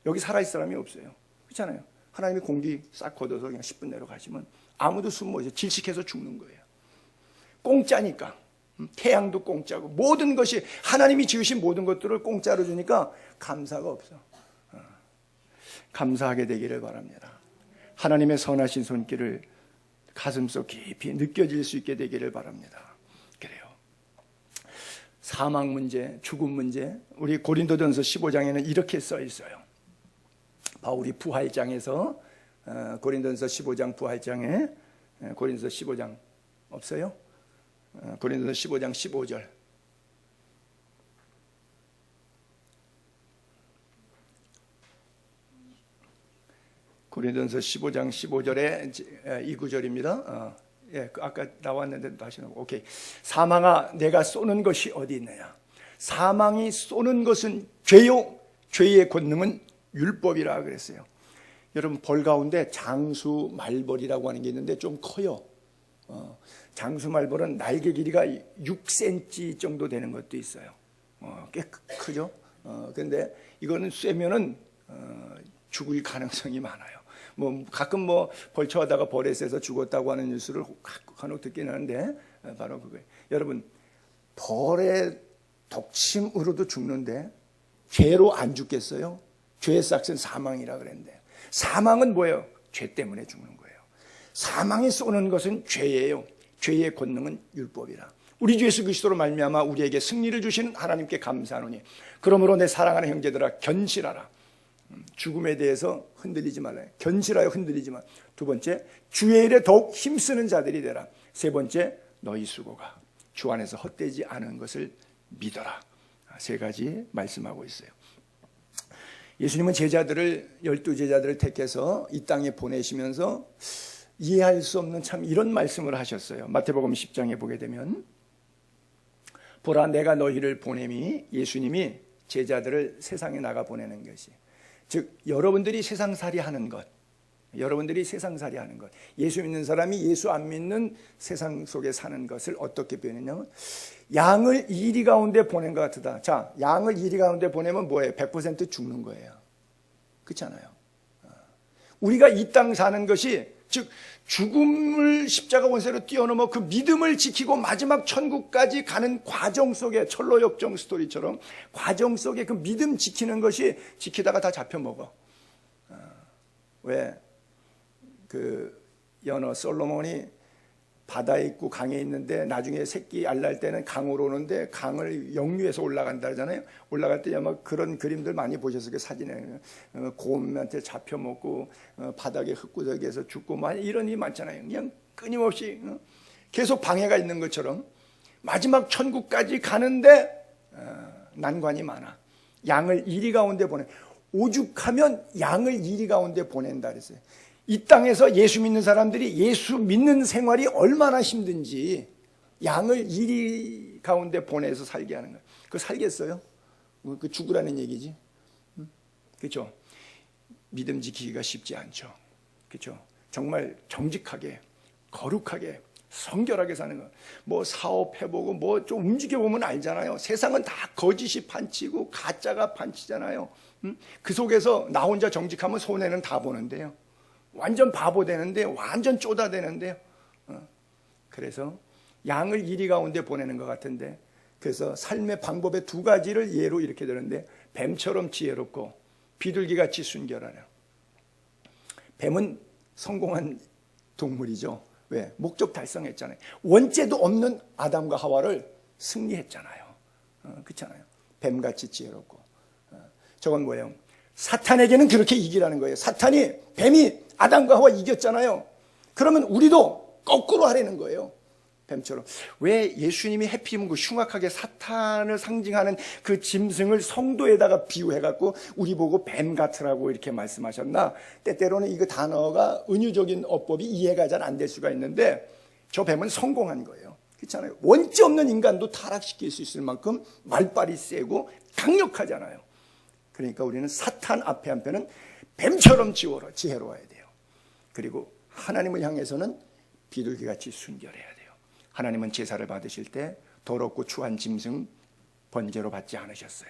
여기 살아있을 사람이 없어요. 그렇잖아요. 하나님이 공기 싹 걷어서 그냥 10분 내로 가시면 아무도 숨 못 쉬어. 질식해서 죽는 거예요. 공짜니까. 태양도 공짜고 모든 것이 하나님이 지으신 모든 것들을 공짜로 주니까 감사가 없어. 감사하게 되기를 바랍니다. 하나님의 선하신 손길을 가슴속 깊이 느껴질 수 있게 되기를 바랍니다. 그래요. 사망 문제, 죽음 문제, 우리 고린도전서 15장에는 이렇게 써 있어요. 바울이 부활장에서 고린도전서 15장 부활장에 고린도전서 15장 없어요? 고린도전서 15장 15절. 고린도전서 15장 15절에 이 구절입니다. 예, 아까 나왔는데 다시 나오고. 오케이. 사망아, 내가 쏘는 것이 어디 있느냐? 사망이 쏘는 것은 죄요, 죄의 권능은 율법이라 그랬어요. 여러분, 벌 가운데 장수 말벌이라고 하는 게 있는데 좀 커요. 장수 말벌은 날개 길이가 6cm 정도 되는 것도 있어요. 꽤 크죠. 그런데 이거는 쐬면은 죽을 가능성이 많아요. 뭐 가끔 벌초하다가 벌에 쐬서 죽었다고 하는 뉴스를 간혹 듣긴 하는데 바로 그거예요. 여러분, 벌의 독침으로도 죽는데 죄로 안 죽겠어요? 죄의 삭은 사망이라 그랬는데, 사망은 뭐예요? 죄 때문에 죽는 거예요. 사망이 쏘는 것은 죄예요. 죄의 권능은 율법이라. 우리 주 예수 그리스도로 말미암아 우리에게 승리를 주신 하나님께 감사하노니 그러므로 내 사랑하는 형제들아 견실하라. 죽음에 대해서 흔들리지 말아요. 견실하여 흔들리지 마. 두 번째, 주의 일에 더욱 힘쓰는 자들이 되라. 세 번째, 너희 수고가 주 안에서 헛되지 않은 것을 믿어라. 세 가지 말씀하고 있어요. 예수님은 제자들을, 12제자들을 택해서 이 땅에 보내시면서 이해할 수 없는 참 이런 말씀을 하셨어요. 마태복음 10장에 보게 되면, 보라 내가 너희를 보냄이, 예수님이 제자들을 세상에 나가 보내는 것이, 즉 여러분들이 세상살이 하는 것, 여러분들이 세상살이 하는 것, 예수 믿는 사람이 예수 안 믿는 세상 속에 사는 것을 어떻게 표현했냐면, 양을 이리 가운데 보낸 것 같다. 자, 양을 이리 가운데 보내면 뭐예요? 100% 죽는 거예요. 그렇잖아요. 우리가 이 땅 사는 것이, 즉 죽음을 십자가 원세로 뛰어넘어 그 믿음을 지키고 마지막 천국까지 가는 과정 속에, 철로 역정 스토리처럼 과정 속에 그 믿음 지키는 것이, 지키다가 다 잡혀먹어. 왜? 그 연어 솔로몬이 바다에 있고 강에 있는데 나중에 새끼 알날 때는 강으로 오는데 강을 역류해서 올라간다 하잖아요. 올라갈 때 아마 그런 그림들 많이 보셨을 거예요. 사진에 곰한테 잡혀먹고 바닥에 흙구석에서 죽고 막 이런 일이 많잖아요. 그냥 끊임없이 계속 방해가 있는 것처럼 마지막 천국까지 가는데 난관이 많아. 양을 이리 가운데 보내. 오죽하면 양을 이리 가운데 보낸다 그랬어요. 이 땅에서 예수 믿는 사람들이 예수 믿는 생활이 얼마나 힘든지 양을 이리 가운데 보내서 살게 하는 거예요. 그거 살겠어요? 그 죽으라는 얘기지. 그렇죠? 믿음 지키기가 쉽지 않죠. 그렇죠? 정말 정직하게, 거룩하게, 성결하게 사는 거. 뭐 사업해보고 뭐 좀 움직여보면 알잖아요. 세상은 다 거짓이 판치고 가짜가 판치잖아요. 그 속에서 나 혼자 정직하면 손해는 다 보는데요. 완전 바보 되는데, 완전 쪼다 되는데요. 그래서 양을 이리 가운데 보내는 것 같은데, 그래서 삶의 방법의 두 가지를 예로 이렇게 되는데, 뱀처럼 지혜롭고 비둘기같이 순결하라. 뱀은 성공한 동물이죠. 왜? 목적 달성했잖아요. 원죄도 없는 아담과 하와를 승리했잖아요. 그렇잖아요. 뱀같이 지혜롭고. 저건 뭐예요? 사탄에게는 그렇게 이기라는 거예요. 뱀이 아담과 하와 이겼잖아요. 그러면 우리도 거꾸로 하라는 거예요. 뱀처럼. 왜 예수님이 해피문 그 흉악하게 사탄을 상징하는 그 짐승을 성도에다가 비유해갖고 우리 보고 뱀 같으라고 이렇게 말씀하셨나? 때때로는 이거 단어가 은유적인 어법이 이해가 잘 안 될 수가 있는데, 저 뱀은 성공한 거예요. 그렇잖아요. 원죄 없는 인간도 타락시킬 수 있을 만큼 말빨이 세고 강력하잖아요. 그러니까 우리는 사탄 앞에 한편은 뱀처럼 지혜로워야 돼요. 그리고 하나님을 향해서는 비둘기같이 순결해야 돼요. 하나님은 제사를 받으실 때 더럽고 추한 짐승 번제로 받지 않으셨어요.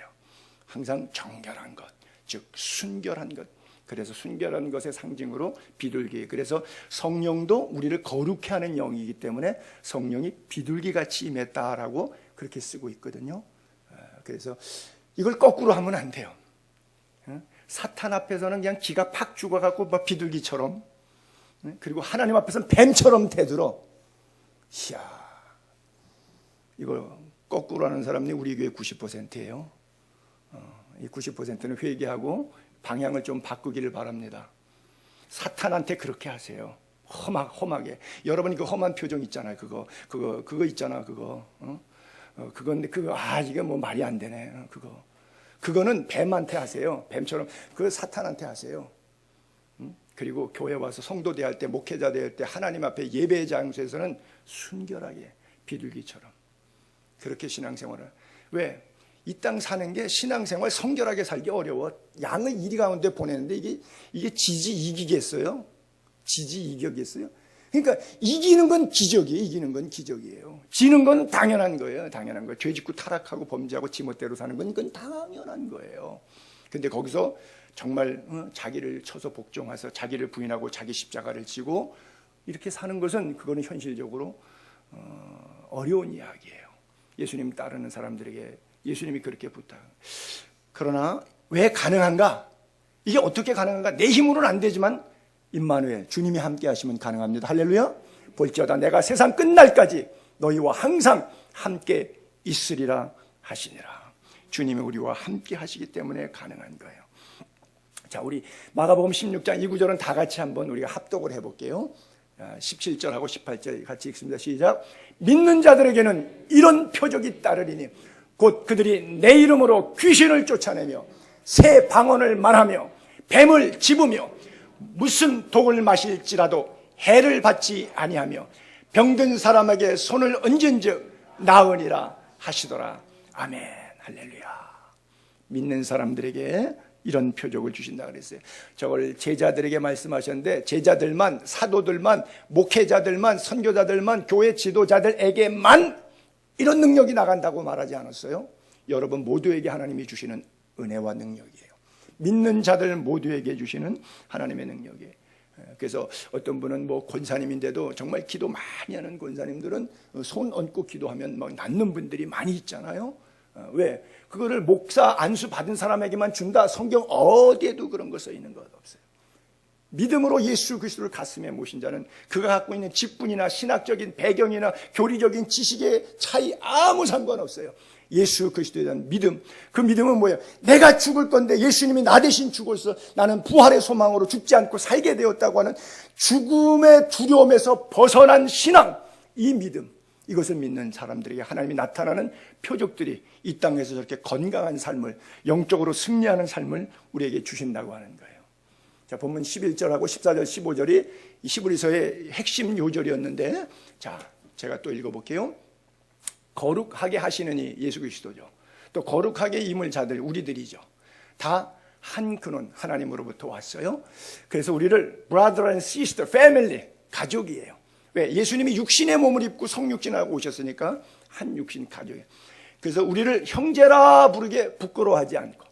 항상 정결한 것, 즉 순결한 것. 그래서 순결한 것의 상징으로 비둘기. 그래서 성령도 우리를 거룩해 하는 영이기 때문에 성령이 비둘기같이 임했다라고 그렇게 쓰고 있거든요. 그래서 이걸 거꾸로 하면 안 돼요. 사탄 앞에서는 그냥 기가 팍 죽어갖고 막 비둘기처럼, 그리고 하나님 앞에서는 뱀처럼 대들어. 이야, 이걸 거꾸로 하는 사람이 우리 교회 90%예요. 이 90%는 회개하고 방향을 좀 바꾸기를 바랍니다. 사탄한테 그렇게 하세요. 험하게. 여러분이 그 험한 표정 있잖아요. 그거 있잖아. 그건데 이게 뭐 말이 안 되네. 그거는 뱀한테 하세요. 뱀처럼. 그거 사탄한테 하세요. 그리고 교회 와서 성도 대할 때, 목회자 대할 때, 하나님 앞에 예배의 장소에서는 순결하게 비둘기처럼 그렇게 신앙생활을. 왜? 이 땅 사는 게 신앙생활 성결하게 살기 어려워. 양을 이리 가운데 보내는데 이게 지지 이기겠어요? 지지 이기겠어요? 그러니까 이기는 건 기적이에요. 이기는 건 기적이에요. 지는 건 당연한 거예요. 당연한 거예요. 죄 짓고 타락하고 범죄하고 지멋대로 사는 건 그건 당연한 거예요. 근데 거기서 정말 자기를 쳐서 복종해서 자기를 부인하고 자기 십자가를 지고 이렇게 사는 것은 그거는 현실적으로 어려운 이야기예요. 예수님 따르는 사람들에게 예수님이 그렇게 부탁. 그러나 왜 가능한가? 이게 어떻게 가능한가? 내 힘으로는 안 되지만 임마누엘 주님이 함께 하시면 가능합니다. 할렐루야. 볼지어다 내가 세상 끝날까지 너희와 항상 함께 있으리라 하시니라. 주님이 우리와 함께 하시기 때문에 가능한 거예요. 자, 우리 마가복음 16장 이 구절은 다 같이 한번 우리가 합독을 해볼게요. 17절하고 18절 같이 읽습니다. 시작. 믿는 자들에게는 이런 표적이 따르리니 곧 그들이 내 이름으로 귀신을 쫓아내며 새 방언을 말하며 뱀을 집으며 무슨 독을 마실지라도 해를 받지 아니하며 병든 사람에게 손을 얹은즉 나으니라 하시더라. 아멘. 할렐루야. 믿는 사람들에게 이런 표적을 주신다 그랬어요. 저걸 제자들에게 말씀하셨는데 제자들만, 사도들만, 목회자들만, 선교자들만, 교회 지도자들에게만 이런 능력이 나간다고 말하지 않았어요. 여러분 모두에게 하나님이 주시는 은혜와 능력이에요. 믿는 자들 모두에게 주시는 하나님의 능력이에요. 그래서 어떤 분은 뭐 권사님인데도 정말 기도 많이 하는 권사님들은 손 얹고 기도하면 막 낫는 분들이 많이 있잖아요. 왜? 그거를 목사 안수 받은 사람에게만 준다. 성경 어디에도 그런 거 써 있는 것 없어요. 믿음으로 예수 그리스도를 가슴에 모신 자는 그가 갖고 있는 직분이나 신학적인 배경이나 교리적인 지식의 차이 아무 상관없어요. 예수 그리스도에 대한 믿음. 그 믿음은 뭐예요? 내가 죽을 건데 예수님이 나 대신 죽어서 나는 부활의 소망으로 죽지 않고 살게 되었다고 하는 죽음의 두려움에서 벗어난 신앙. 이 믿음. 이것을 믿는 사람들에게 하나님이 나타나는 표적들이 이 땅에서 저렇게 건강한 삶을, 영적으로 승리하는 삶을 우리에게 주신다고 하는 거예요. 자, 본문 11절하고 14절, 15절이 히브리서의 핵심 요절이었는데, 자, 제가 또 읽어볼게요. 거룩하게 하시느니 예수 그리스도죠. 또 거룩하게 임을 자들 우리들이죠. 다 한 근원 하나님으로부터 왔어요. 그래서 우리를 brother and sister, family, 가족이에요. 왜? 예수님이 육신의 몸을 입고 성육신하고 오셨으니까 한 육신 가족이에요. 그래서 우리를 형제라 부르게 부끄러워하지 않고,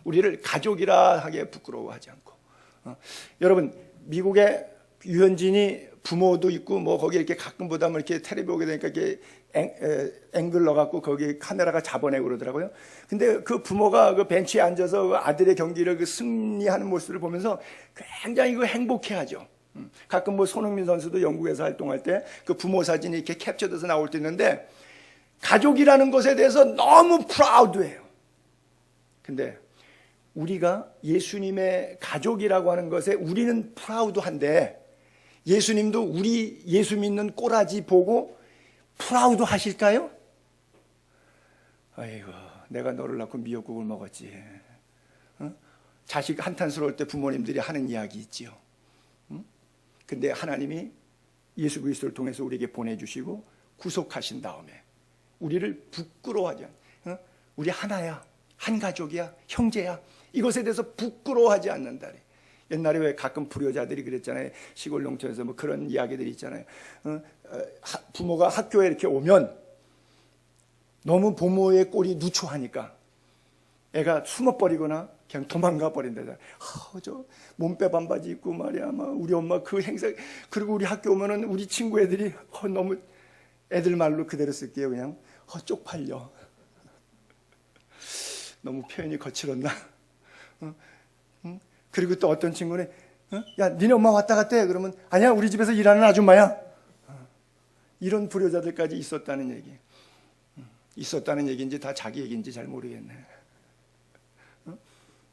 우리를 가족이라 하게 부끄러워하지 않고. 여러분 미국에 유현진이 부모도 있고 뭐 거기 이렇게 가끔 보다 뭐 이렇게 텔레비 보게 되니까 이렇게 앵글 넣어갖고 거기 카메라가 잡아내고 그러더라고요. 근데 그 부모가 그 벤치에 앉아서 그 아들의 경기를 그 승리하는 모습을 보면서 굉장히 그 행복해하죠. 가끔 뭐 손흥민 선수도 영국에서 활동할 때 그 부모 사진이 이렇게 캡처돼서 나올 때 있는데 가족이라는 것에 대해서 너무 프라우드해요. 근데 우리가 예수님의 가족이라고 하는 것에 우리는 프라우드한데 예수님도 우리 예수 믿는 꼬라지 보고 프라우드 하실까요? 아이고 내가 너를 낳고 미역국을 먹었지. 자식 한탄스러울 때 부모님들이 하는 이야기 있지요. 근데 하나님이 예수 그리스도를 통해서 우리에게 보내주시고 구속하신 다음에 우리를 부끄러워하지 않아. 우리 하나야, 한 가족이야, 형제야. 이것에 대해서 부끄러워하지 않는다래. 옛날에 왜 가끔 불효자들이 그랬잖아요. 시골 농촌에서 뭐 그런 이야기들이 있잖아요. 부모가 학교에 이렇게 오면 너무 부모의 꼴이 누추하니까 애가 숨어버리거나 그냥 도망가 버린다. 저 몸빼 반바지 입고 말이야. 우리 엄마 그 행사, 그리고 우리 학교 오면은 우리 친구 애들이 너무 애들 말로 그대로 쓸게요. 그냥 쪽팔려. 너무 표현이 거칠었나? 그리고 또 어떤 친구는 야 니네 엄마 왔다 갔대. 그러면 아니야 우리 집에서 일하는 아줌마야. 이런 불효자들까지 있었다는 얘기. 있었다는 얘기인지 다 자기 얘기인지 잘 모르겠네.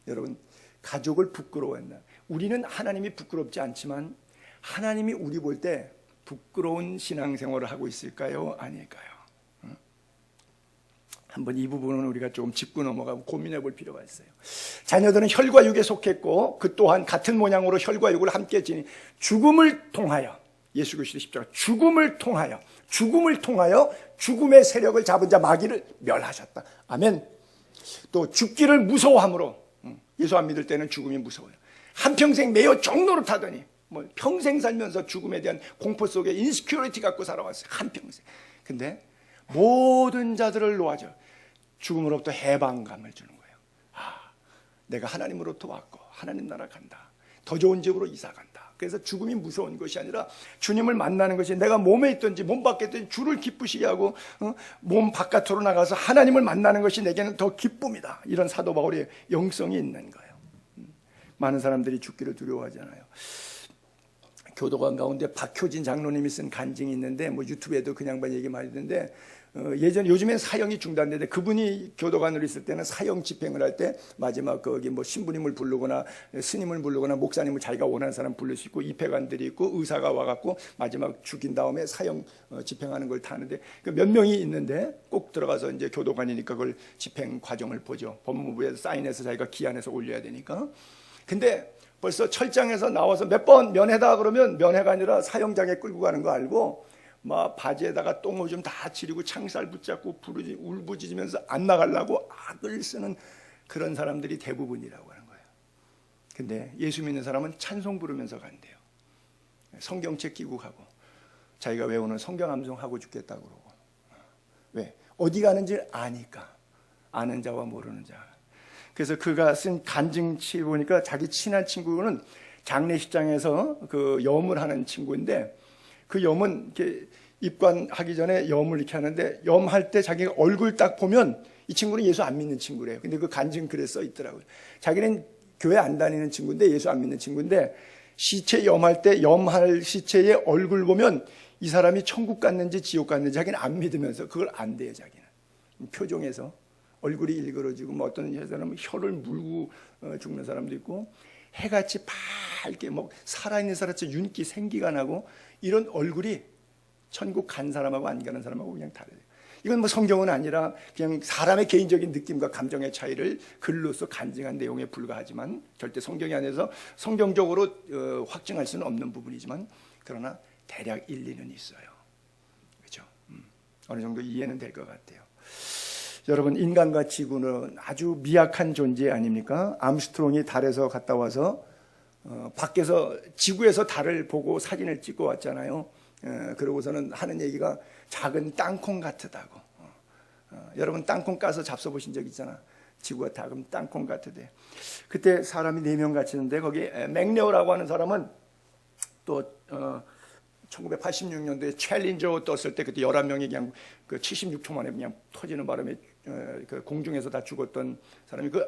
여러분 가족을 부끄러워한다. 우리는 하나님이 부끄럽지 않지만 하나님이 우리 볼 때 부끄러운 신앙생활을 하고 있을까요? 아닐까요? 한번 이 부분은 우리가 조금 짚고 넘어가고 고민해 볼 필요가 있어요. 자녀들은 혈과 육에 속했고 그 또한 같은 모양으로 혈과 육을 함께 지니 죽음을 통하여 예수 그리스도 십자가 죽음을 통하여 죽음의 세력을 잡은 자 마귀를 멸하셨다. 아멘. 또 죽기를 무서워함으로 예수 안 믿을 때는 죽음이 무서워요. 한평생 매여 종로를 타더니 뭐 평생 살면서 죽음에 대한 공포 속에 인시큐리티 갖고 살아왔어요. 한평생. 근데 모든 자들을 놓아줘 죽음으로부터 해방감을 주는 거예요. 내가 하나님으로부터 왔고 하나님 나라 간다. 더 좋은 집으로 이사 간다. 그래서 죽음이 무서운 것이 아니라 주님을 만나는 것이 내가 몸에 있든지 몸 밖에 있든지 주를 기쁘시게 하고 몸 바깥으로 나가서 하나님을 만나는 것이 내게는 더 기쁨이다. 이런 사도 바울의 영성이 있는 거예요. 많은 사람들이 죽기를 두려워하잖아요. 교도관 가운데 박효진 장로님이 쓴 간증이 있는데 뭐 유튜브에도 그 양반 얘기 많이 듣는데 요즘엔 사형이 중단되는데 그분이 교도관으로 있을 때는 사형 집행을 할 때 마지막 거기 뭐 신부님을 부르거나 스님을 부르거나 목사님을 자기가 원하는 사람 부를 수 있고 입회관들이 있고 의사가 와갖고 마지막 죽인 다음에 사형 집행하는 걸 타는데 그 몇 명이 있는데 꼭 들어가서 이제 교도관이니까 그걸 집행 과정을 보죠. 법무부에 사인해서 자기가 기한해서 올려야 되니까. 근데 벌써 철장에서 나와서 몇 번 면회다 그러면 면회가 아니라 사형장에 끌고 가는 거 알고 막 바지에다가 똥오줌 다 지리고 창살 붙잡고 울부짖으면서 안 나가려고 악을 쓰는 그런 사람들이 대부분이라고 하는 거예요. 근데 예수 믿는 사람은 찬송 부르면서 간대요. 성경책 끼고 가고 자기가 외우는 성경 암송하고 죽겠다고 그러고. 왜? 어디 가는지 아니까. 아는 자와 모르는 자. 그래서 그가 쓴 간증치 보니까 자기 친한 친구는 장례식장에서 그 염을 하는 친구인데 그 염은 이렇게 입관하기 전에 염을 이렇게 하는데 염할 때 자기가 얼굴 딱 보면 이 친구는 예수 안 믿는 친구래요. 근데 그 간증 글에 써 있더라고요. 자기는 교회 안 다니는 친구인데 예수 안 믿는 친구인데 시체 염할 때 염할 시체의 얼굴 보면 이 사람이 천국 갔는지 지옥 갔는지 자기는 안 믿으면서 그걸 안 돼요. 자기는 표정에서 얼굴이 일그러지고 뭐 어떤 사람은 혀를 물고 죽는 사람도 있고 해같이 밝게 뭐 살아있는 사람처럼 윤기 생기가 나고 이런 얼굴이 천국 간 사람하고 안 가는 사람하고 그냥 다르대요. 이건 뭐 성경은 아니라 그냥 사람의 개인적인 느낌과 감정의 차이를 글로써 간증한 내용에 불과하지만 절대 성경이 아니어서 성경적으로 확증할 수는 없는 부분이지만 그러나 대략 일리는 있어요. 그렇죠? 어느 정도 이해는 될 것 같아요. 여러분 인간과 지구는 아주 미약한 존재 아닙니까? 암스트롱이 달에서 갔다 와서 밖에서 지구에서 달을 보고 사진을 찍고 왔잖아요. 그러고서는 하는 얘기가 작은 땅콩 같다고. 여러분 땅콩 까서 잡숴보신 적 있잖아. 지구가 작은 땅콩 같으대. 그때 사람이 4명 갇히는데 거기 맥레오라고 하는 사람은 또 1986년도에 챌린저 떴을 때 그때 11명이 그냥 그 76초 만에 그냥 터지는 바람에 그 공중에서 다 죽었던 사람이 그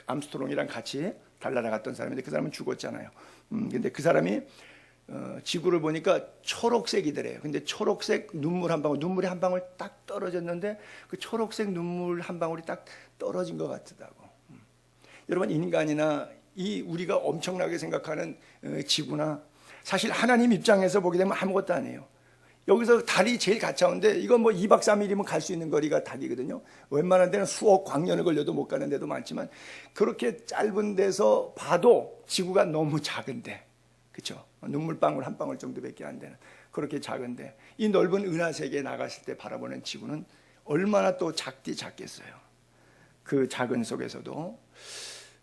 암스트롱이랑 같이 달 날아갔던 사람인데 그 사람은 죽었잖아요. 근데 그 사람이 지구를 보니까 초록색이더래요. 근데 초록색 눈물이 한 방울 딱 떨어졌는데 그 초록색 눈물 한 방울이 딱 떨어진 것 같다고. 여러분 인간이나 이 우리가 엄청나게 생각하는 지구나 사실 하나님 입장에서 보게 되면 아무것도 아니에요. 여기서 달이 제일 가까운데 이건 뭐 2박 3일이면 갈 수 있는 거리가 달이거든요. 웬만한 데는 수억 광년을 걸려도 못 가는 데도 많지만 그렇게 짧은 데서 봐도 지구가 너무 작은데 그렇죠? 눈물방울 한 방울 정도밖에 안 되는 그렇게 작은데 이 넓은 은하세계에 나갔을 때 바라보는 지구는 얼마나 또 작겠어요. 그 작은 속에서도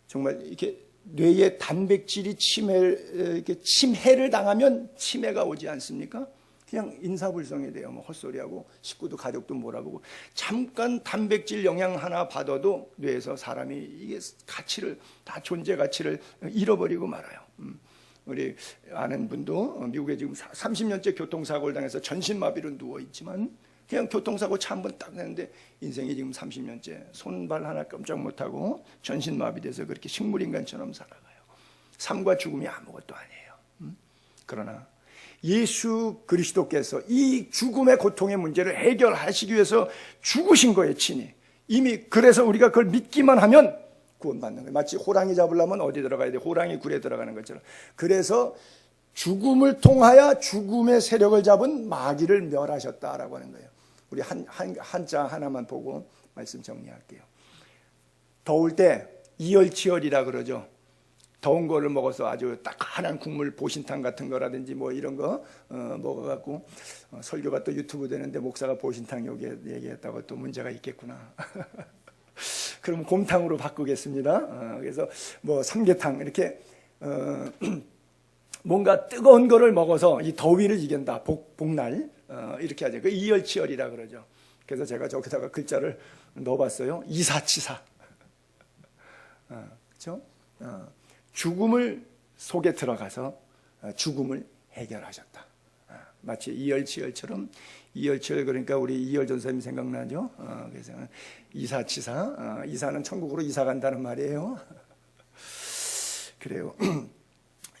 정말 이렇게 뇌의 단백질이 침해를 당하면 치매가 오지 않습니까? 그냥 인사불성이 돼요. 뭐 헛소리하고 식구도 가족도 몰아보고 잠깐 단백질 영양 하나 받아도 뇌에서 사람이 이게 가치를 다 존재 가치를 잃어버리고 말아요. 우리 아는 분도 미국에 지금 30년째 교통사고를 당해서 전신마비로 누워 있지만 그냥 교통사고 차 한 번 딱 내는데 인생이 지금 30년째 손발 하나 깜짝 못하고 전신마비돼서 그렇게 식물인간처럼 살아가요. 삶과 죽음이 아무것도 아니에요. 그러나 예수 그리스도께서 이 죽음의 고통의 문제를 해결하시기 위해서 죽으신 거예요. 친히. 이미 그래서 우리가 그걸 믿기만 하면 구원받는 거예요. 마치 호랑이 잡으려면 어디 들어가야 돼? 호랑이 굴에 들어가는 것처럼. 그래서 죽음을 통하여 죽음의 세력을 잡은 마귀를 멸하셨다라고 하는 거예요. 우리 한자 하나만 보고 말씀 정리할게요. 더울 때 이열치열이라 그러죠. 더운 거를 먹어서 아주 따끈한 국물 보신탕 같은 거라든지 뭐 이런 거 먹어갖고 설교가 또 유튜브 되는데 목사가 보신탕 여기 얘기했다고 또 문제가 있겠구나. 그럼 곰탕으로 바꾸겠습니다. 그래서 뭐 삼계탕 이렇게 뭔가 뜨거운 거를 먹어서 이 더위를 이긴다. 복날 이렇게 하죠. 그 이열치열이라 그러죠. 그래서 제가 저기다가 글자를 넣어봤어요. 이사치사. 그렇죠? 죽음을 속에 들어가서 죽음을 해결하셨다. 마치 이열치열처럼, 이열치열 그러니까 우리 이열 전사님 생각나죠? 그래서 이사치사, 이사는 천국으로 이사 간다는 말이에요. 그래요.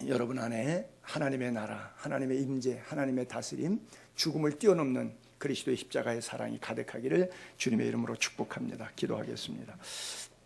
여러분 안에 하나님의 나라, 하나님의 임재, 하나님의 다스림, 죽음을 뛰어넘는 그리스도의 십자가의 사랑이 가득하기를 주님의 이름으로 축복합니다. 기도하겠습니다.